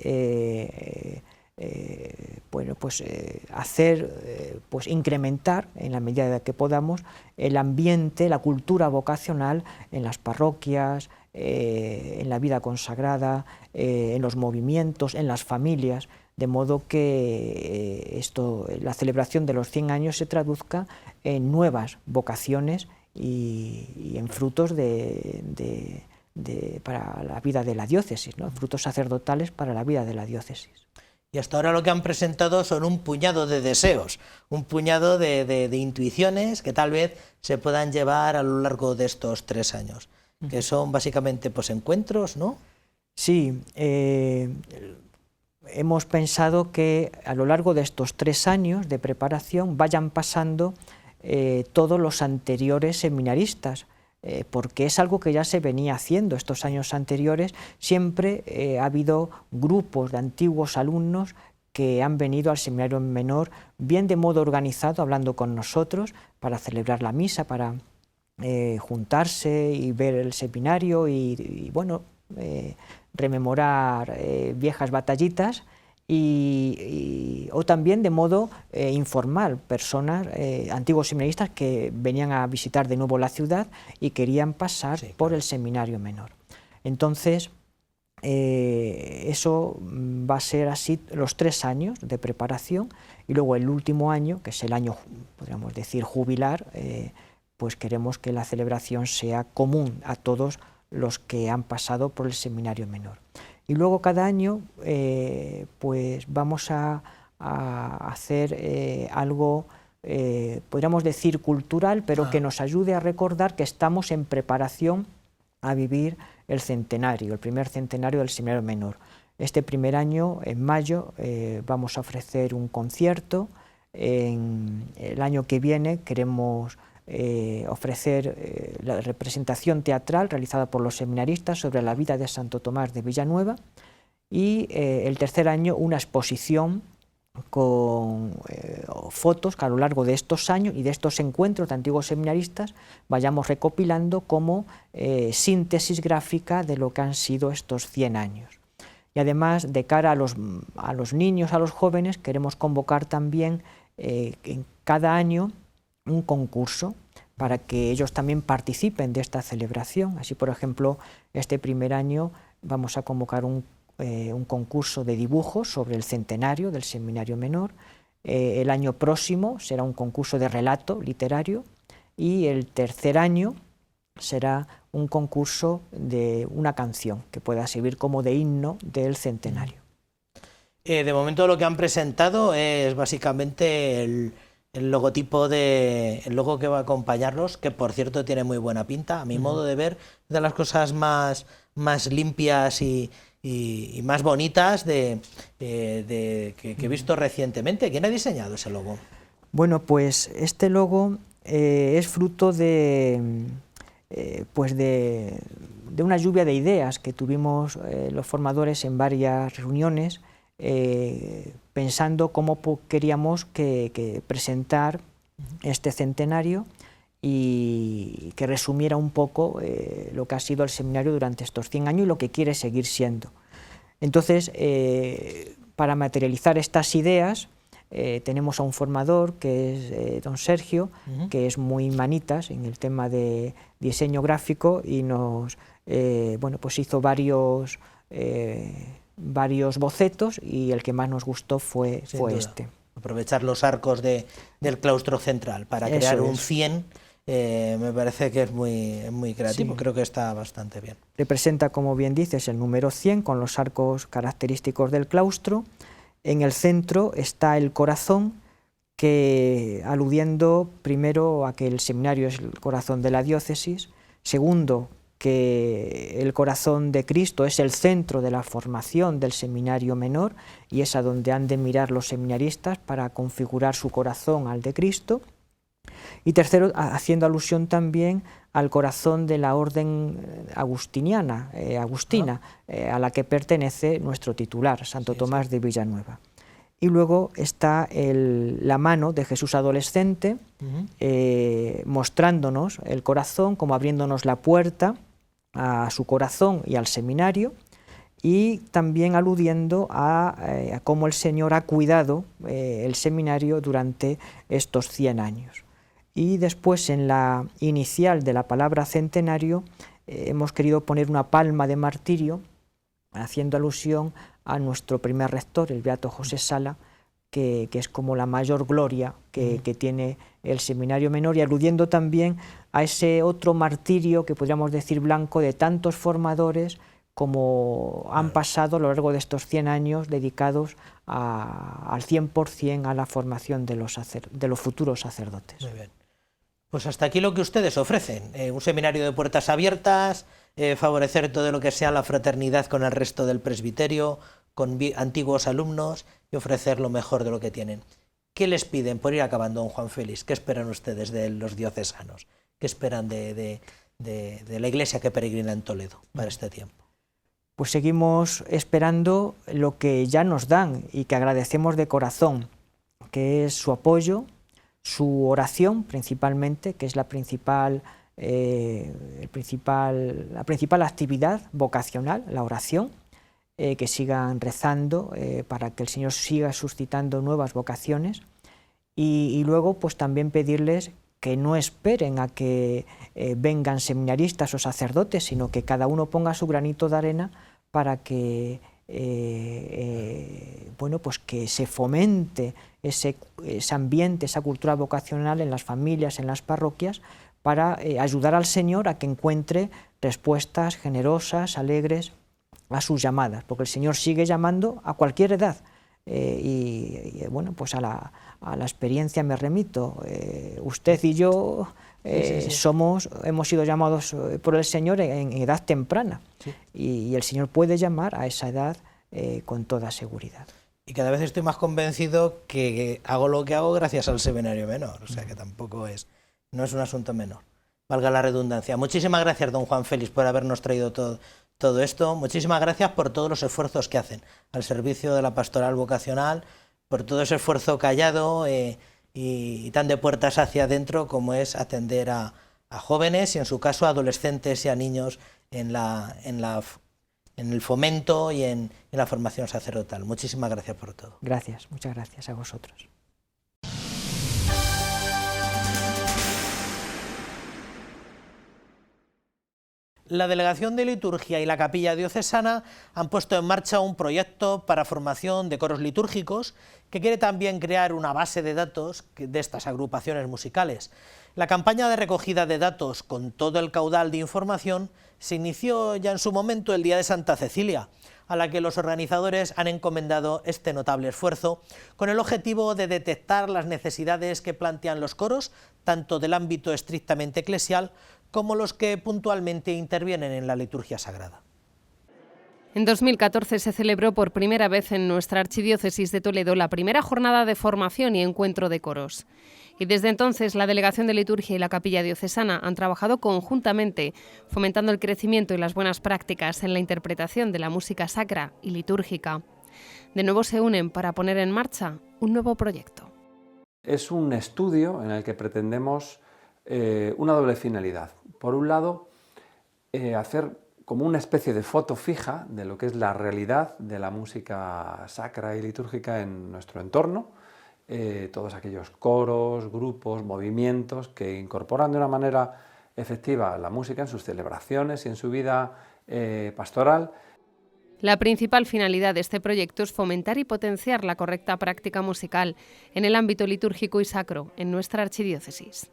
incrementar en la medida que podamos el ambiente, la cultura vocacional en las parroquias, en la vida consagrada, en los movimientos, en las familias, de modo que la celebración de los 100 años se traduzca en nuevas vocaciones y en frutos para la vida de la diócesis, ¿no? Frutos sacerdotales para la vida de la diócesis. Y hasta ahora lo que han presentado son un puñado de deseos, un puñado de intuiciones que tal vez se puedan llevar a lo largo de estos 3 años, que son básicamente pues encuentros, ¿no? Sí, hemos pensado que a lo largo de estos 3 años de preparación vayan pasando todos los anteriores seminaristas, porque es algo que ya se venía haciendo estos años anteriores. Siempre ha habido grupos de antiguos alumnos que han venido al seminario menor, bien de modo organizado, hablando con nosotros, para celebrar la misa, para juntarse y ver el seminario y rememorar viejas batallitas, o también de modo informal, personas, antiguos seminaristas que venían a visitar de nuevo la ciudad y querían pasar por el seminario menor. Entonces, eso va a ser así los 3 años de preparación, y luego el último año, que es el año, podríamos decir, jubilar, pues queremos que la celebración sea común a todos los que han pasado por el seminario menor. Y luego cada año pues vamos a hacer algo, podríamos decir cultural, pero que nos ayude a recordar que estamos en preparación a vivir el centenario, el primer centenario del seminario menor. Este primer año, en mayo, vamos a ofrecer un concierto. En el año que viene queremos ofrecer la representación teatral realizada por los seminaristas sobre la vida de Santo Tomás de Villanueva, y el tercer año una exposición con fotos que a lo largo de estos años y de estos encuentros de antiguos seminaristas vayamos recopilando como síntesis gráfica de lo que han sido estos 100 años. Y además, de cara a los niños, a los jóvenes, queremos convocar también en cada año un concurso para que ellos también participen de esta celebración. Así, por ejemplo, este primer año vamos a convocar un concurso de dibujos sobre el centenario del seminario menor. El año próximo será un concurso de relato literario, y el tercer año será un concurso de una canción que pueda servir como de himno del centenario. De momento lo que han presentado es básicamente el logotipo el logo que va a acompañarlos, que por cierto tiene muy buena pinta, a mi modo de ver, de las cosas más limpias y más bonitas que he visto recientemente. ¿Quién ha diseñado ese logo? Bueno, pues este logo es fruto de una lluvia de ideas que tuvimos los formadores en varias reuniones, pensando cómo queríamos que presentar este centenario y que resumiera un poco lo que ha sido el seminario durante estos 100 años y lo que quiere seguir siendo. Entonces, para materializar estas ideas, tenemos a un formador que es don Sergio, que es muy manitas en el tema de diseño gráfico, y nos hizo varios varios bocetos y el que más nos gustó fue este. Aprovechar los arcos del claustro central para crear un 100, me parece que es muy creativo, creo que está bastante bien. Representa, como bien dices, el número 100 con los arcos característicos del claustro. En el centro está el corazón, que aludiendo primero a que el seminario es el corazón de la diócesis, segundo, que el corazón de Cristo es el centro de la formación del seminario menor y es a donde han de mirar los seminaristas para configurar su corazón al de Cristo. Y tercero, haciendo alusión también al corazón de la orden agustina, a la que pertenece nuestro titular, Santo Tomás de Villanueva. Y luego está la mano de Jesús adolescente, mostrándonos el corazón, como abriéndonos la puerta a su corazón y al seminario, y también aludiendo a cómo el Señor ha cuidado el seminario durante estos 100 años. Y después, en la inicial de la palabra centenario, hemos querido poner una palma de martirio, haciendo alusión a nuestro primer rector, el beato José Sala, que es como la mayor gloria que tiene el seminario menor, y aludiendo también a ese otro martirio, que podríamos decir blanco, de tantos formadores como han pasado a lo largo de estos 100 años dedicados al 100% a la formación de los futuros sacerdotes. Muy bien. Pues hasta aquí lo que ustedes ofrecen, un seminario de puertas abiertas, favorecer todo lo que sea la fraternidad con el resto del presbiterio, con antiguos alumnos y ofrecer lo mejor de lo que tienen. ¿Qué les piden, por ir acabando, don Juan Félix? ¿Qué esperan ustedes de los diocesanos? ¿Qué esperan de la iglesia que peregrina en Toledo para este tiempo? Pues seguimos esperando lo que ya nos dan y que agradecemos de corazón, que es su apoyo, su oración principalmente, que es la principal actividad vocacional, la oración, que sigan rezando para que el Señor siga suscitando nuevas vocaciones, y luego pues también pedirles que no esperen a que vengan seminaristas o sacerdotes, sino que cada uno ponga su granito de arena para que pues que se fomente ese ambiente, esa cultura vocacional en las familias, en las parroquias, para ayudar al Señor a que encuentre respuestas generosas, alegres a sus llamadas, porque el Señor sigue llamando a cualquier edad. Pues a la experiencia me remito. Usted y yo hemos sido llamados por el Señor en edad temprana, y el Señor puede llamar a esa edad con toda seguridad. Y cada vez estoy más convencido que hago lo que hago gracias al seminario menor, o sea que tampoco no es un asunto menor, valga la redundancia. Muchísimas gracias, don Juan Félix, por habernos traído todo esto. Muchísimas gracias por todos los esfuerzos que hacen al servicio de la pastoral vocacional, por todo ese esfuerzo callado y tan de puertas hacia adentro como es atender a jóvenes y, en su caso, a adolescentes y a niños en el fomento y en la formación sacerdotal. Muchísimas gracias por todo. Gracias, muchas gracias a vosotros. La Delegación de Liturgia y la Capilla Diocesana han puesto en marcha un proyecto para formación de coros litúrgicos que quiere también crear una base de datos de estas agrupaciones musicales. La campaña de recogida de datos con todo el caudal de información se inició ya en su momento el día de Santa Cecilia, a la que los organizadores han encomendado este notable esfuerzo con el objetivo de detectar las necesidades que plantean los coros, tanto del ámbito estrictamente eclesial como los que puntualmente intervienen en la liturgia sagrada. En 2014 se celebró por primera vez en nuestra archidiócesis de Toledo la primera jornada de formación y encuentro de coros. Y desde entonces la Delegación de Liturgia y la Capilla Diocesana han trabajado conjuntamente, fomentando el crecimiento y las buenas prácticas en la interpretación de la música sacra y litúrgica. De nuevo se unen para poner en marcha un nuevo proyecto. Es un estudio en el que pretendemos una doble finalidad. Por un lado, hacer como una especie de foto fija de lo que es la realidad de la música sacra y litúrgica en nuestro entorno, todos aquellos coros, grupos, movimientos que incorporan de una manera efectiva la música en sus celebraciones y en su vida pastoral. La principal finalidad de este proyecto es fomentar y potenciar la correcta práctica musical en el ámbito litúrgico y sacro en nuestra archidiócesis.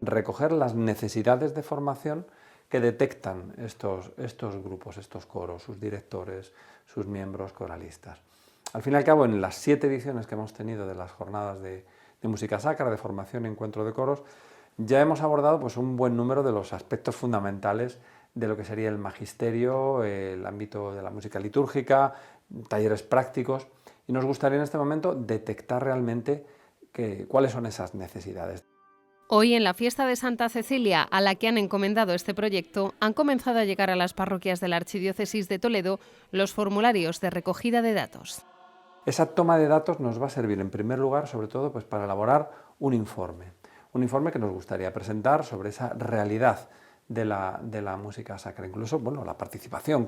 Recoger las necesidades de formación que detectan estos grupos, estos coros, sus directores, sus miembros coralistas. Al fin y al cabo, en las 7 ediciones que hemos tenido de las jornadas de música sacra, de formación y encuentro de coros, ya hemos abordado pues, un buen número de los aspectos fundamentales de lo que sería el magisterio, el ámbito de la música litúrgica, talleres prácticos, y nos gustaría en este momento detectar realmente cuáles son esas necesidades. Hoy, en la fiesta de Santa Cecilia, a la que han encomendado este proyecto, han comenzado a llegar a las parroquias de la Archidiócesis de Toledo los formularios de recogida de datos. Esa toma de datos nos va a servir, en primer lugar, sobre todo pues, para elaborar un informe que nos gustaría presentar sobre esa realidad de la música sacra, incluso la participación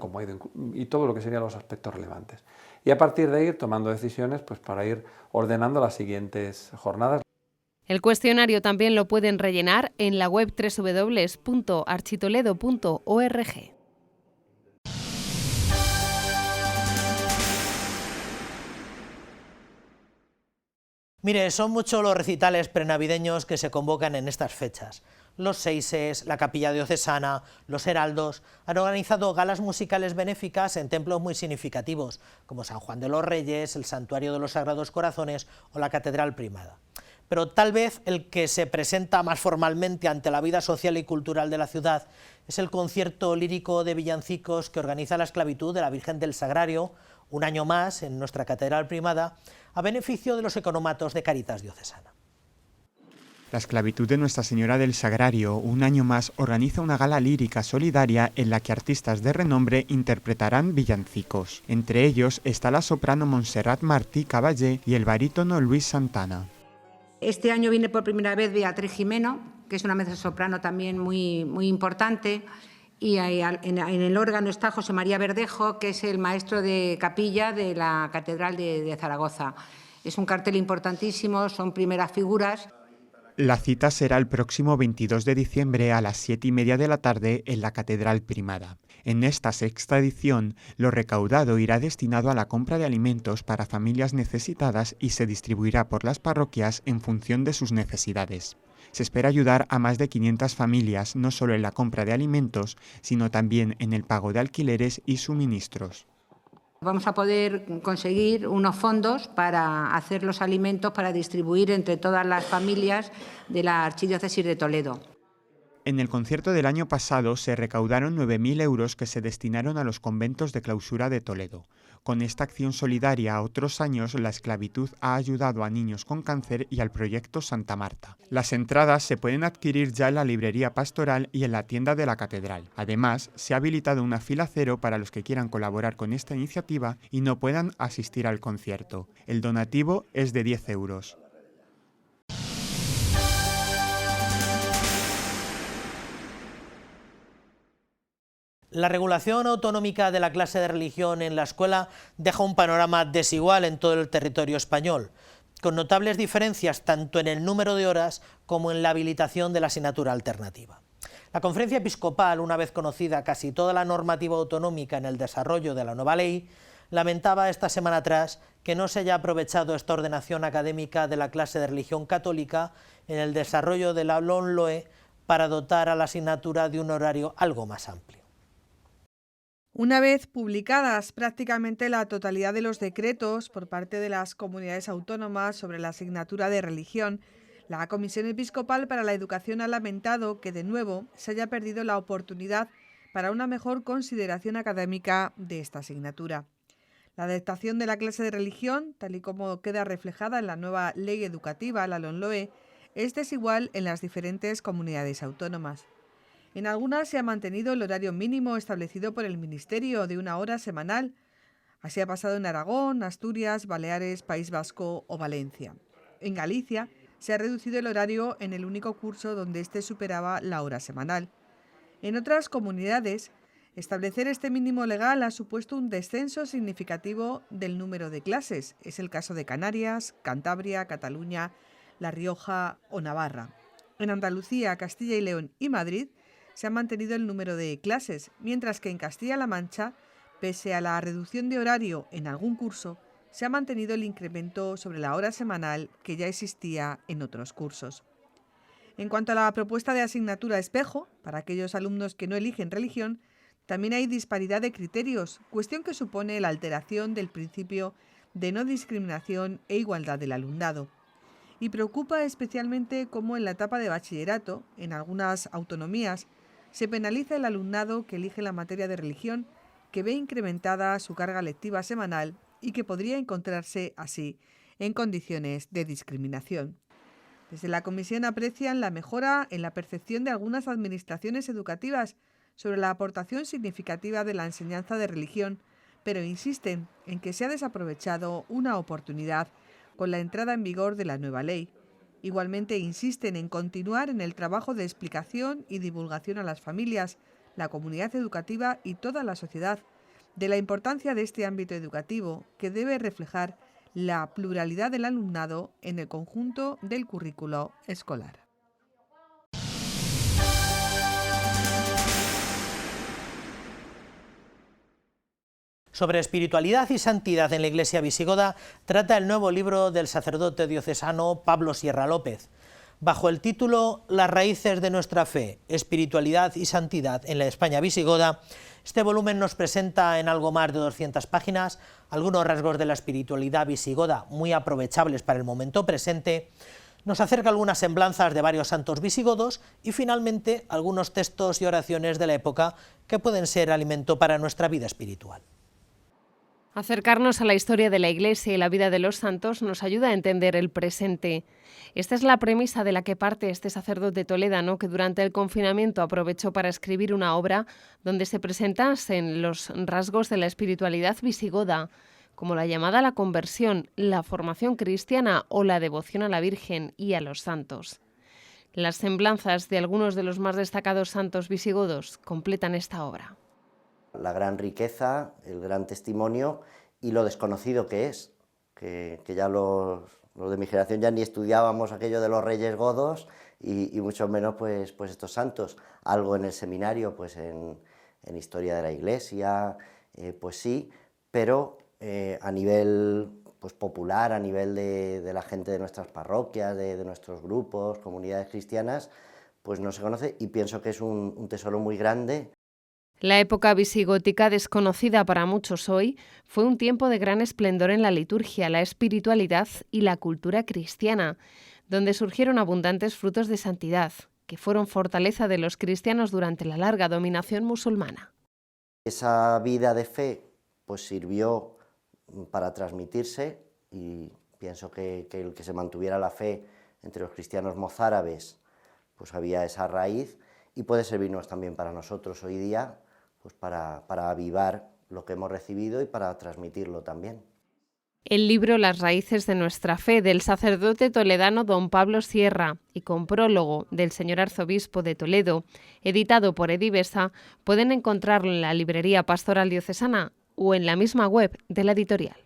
y todo lo que serían los aspectos relevantes. Y a partir de ir tomando decisiones pues, para ir ordenando las siguientes jornadas. El cuestionario también lo pueden rellenar en la web www.architoledo.org. Mire, son muchos los recitales prenavideños que se convocan en estas fechas. Los Seises, la Capilla Diocesana, los Heraldos han organizado galas musicales benéficas en templos muy significativos, como San Juan de los Reyes, el Santuario de los Sagrados Corazones o la Catedral Primada. Pero tal vez el que se presenta más formalmente ante la vida social y cultural de la ciudad es el concierto lírico de villancicos que organiza la Esclavitud de la Virgen del Sagrario, un año más en nuestra Catedral Primada, a beneficio de los economatos de Caritas Diocesana. La Esclavitud de Nuestra Señora del Sagrario, un año más, organiza una gala lírica solidaria en la que artistas de renombre interpretarán villancicos. Entre ellos está la soprano Montserrat Martí Caballé y el barítono Luis Santana. Este año viene por primera vez Beatriz Jimeno, que es una mezzosoprano también muy importante, y en el órgano está José María Verdejo, que es el maestro de capilla de la Catedral de Zaragoza. Es un cartel importantísimo, son primeras figuras. La cita será el próximo 22 de diciembre a las 7:30 de la tarde en la Catedral Primada. En esta 6ª edición, lo recaudado irá destinado a la compra de alimentos para familias necesitadas y se distribuirá por las parroquias en función de sus necesidades. Se espera ayudar a más de 500 familias, no solo en la compra de alimentos, sino también en el pago de alquileres y suministros. Vamos a poder conseguir unos fondos para hacer los alimentos para distribuir entre todas las familias de la Archidiócesis de Toledo. En el concierto del año pasado se recaudaron 9.000 euros que se destinaron a los conventos de clausura de Toledo. Con esta acción solidaria, otros años la Esclavitud ha ayudado a niños con cáncer y al proyecto Santa Marta. Las entradas se pueden adquirir ya en la librería pastoral y en la tienda de la catedral. Además, se ha habilitado una fila cero para los que quieran colaborar con esta iniciativa y no puedan asistir al concierto. El donativo es de 10 euros. La regulación autonómica de la clase de religión en la escuela deja un panorama desigual en todo el territorio español, con notables diferencias tanto en el número de horas como en la habilitación de la asignatura alternativa. La Conferencia Episcopal, una vez conocida casi toda la normativa autonómica en el desarrollo de la nueva ley, lamentaba esta semana atrás que no se haya aprovechado esta ordenación académica de la clase de religión católica en el desarrollo de la LOMLOE para dotar a la asignatura de un horario algo más amplio. Una vez publicadas prácticamente la totalidad de los decretos por parte de las comunidades autónomas sobre la asignatura de religión, la Comisión Episcopal para la Educación ha lamentado que de nuevo se haya perdido la oportunidad para una mejor consideración académica de esta asignatura. La adaptación de la clase de religión, tal y como queda reflejada en la nueva ley educativa, la LOMLOE, es desigual en las diferentes comunidades autónomas. En algunas se ha mantenido el horario mínimo establecido por el Ministerio de 1 hora semanal. Así ha pasado en Aragón, Asturias, Baleares, País Vasco o Valencia. En Galicia se ha reducido el horario en el único curso donde éste superaba la hora semanal. En otras comunidades, establecer este mínimo legal ha supuesto un descenso significativo del número de clases. Es el caso de Canarias, Cantabria, Cataluña, La Rioja o Navarra. En Andalucía, Castilla y León y Madrid se ha mantenido el número de clases, mientras que en Castilla-La Mancha Pese a la reducción de horario en algún curso, se ha mantenido el incremento sobre la hora semanal que ya existía en otros cursos. En cuanto a la propuesta de asignatura espejo, para aquellos alumnos que no eligen religión, también hay disparidad de criterios, cuestión que supone la alteración del principio de no discriminación e igualdad del alumnado. Y preocupa especialmente cómo en la etapa de bachillerato, en algunas autonomías, se penaliza el alumnado que elige la materia de religión, que ve incrementada su carga lectiva semanal y que podría encontrarse así en condiciones de discriminación. Desde la comisión aprecian la mejora en la percepción de algunas administraciones educativas sobre la aportación significativa de la enseñanza de religión, pero insisten en que se ha desaprovechado una oportunidad con la entrada en vigor de la nueva ley. Igualmente insisten en continuar en el trabajo de explicación y divulgación a las familias, la comunidad educativa y toda la sociedad de la importancia de este ámbito educativo, que debe reflejar la pluralidad del alumnado en el conjunto del currículo escolar. Sobre espiritualidad y santidad en la Iglesia visigoda trata el nuevo libro del sacerdote diocesano Pablo Sierra López. Bajo el título Las raíces de nuestra fe, espiritualidad y santidad en la España visigoda, este volumen nos presenta en algo más de 200 páginas algunos rasgos de la espiritualidad visigoda muy aprovechables para el momento presente, nos acerca algunas semblanzas de varios santos visigodos y finalmente algunos textos y oraciones de la época que pueden ser alimento para nuestra vida espiritual. Acercarnos a la historia de la Iglesia y la vida de los santos nos ayuda a entender el presente. Esta es la premisa de la que parte este sacerdote toledano que durante el confinamiento aprovechó para escribir una obra donde se presentasen los rasgos de la espiritualidad visigoda, como la llamada a la conversión, la formación cristiana o la devoción a la Virgen y a los santos. Las semblanzas de algunos de los más destacados santos visigodos completan esta obra. La gran riqueza, el gran testimonio y lo desconocido que es, que ya los de mi generación ya ni estudiábamos aquello de los reyes godos y mucho menos pues estos santos. Algo en el seminario, pues en historia de la Iglesia, pues sí, pero a nivel pues popular, a nivel de la gente de nuestras parroquias, de nuestros grupos, comunidades cristianas, pues no se conoce y pienso que es un tesoro muy grande. La época visigótica, desconocida para muchos hoy, fue un tiempo de gran esplendor en la liturgia, la espiritualidad y la cultura cristiana, donde surgieron abundantes frutos de santidad, que fueron fortaleza de los cristianos durante la larga dominación musulmana. Esa vida de fe pues sirvió para transmitirse y pienso que el que se mantuviera la fe entre los cristianos mozárabes, pues había esa raíz y puede servirnos también para nosotros hoy día, pues para avivar lo que hemos recibido y para transmitirlo también. El libro Las raíces de nuestra fe, del sacerdote toledano don Pablo Sierra y con prólogo del señor arzobispo de Toledo, editado por Edivesa, pueden encontrarlo en la librería Pastoral Diocesana o en la misma web de la editorial.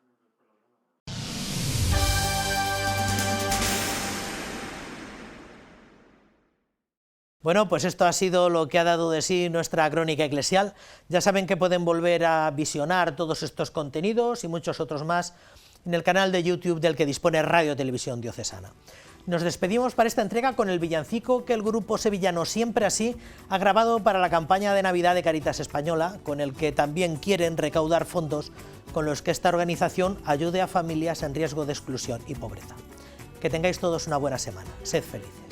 Bueno, pues esto ha sido lo que ha dado de sí nuestra crónica eclesial. Ya saben que pueden volver a visionar todos estos contenidos y muchos otros más en el canal de YouTube del que dispone Radio Televisión Diocesana. Nos despedimos para esta entrega con el villancico que el grupo sevillano Siempre Así ha grabado para la campaña de Navidad de Cáritas Española, con el que también quieren recaudar fondos con los que esta organización ayude a familias en riesgo de exclusión y pobreza. Que tengáis todos una buena semana. Sed felices.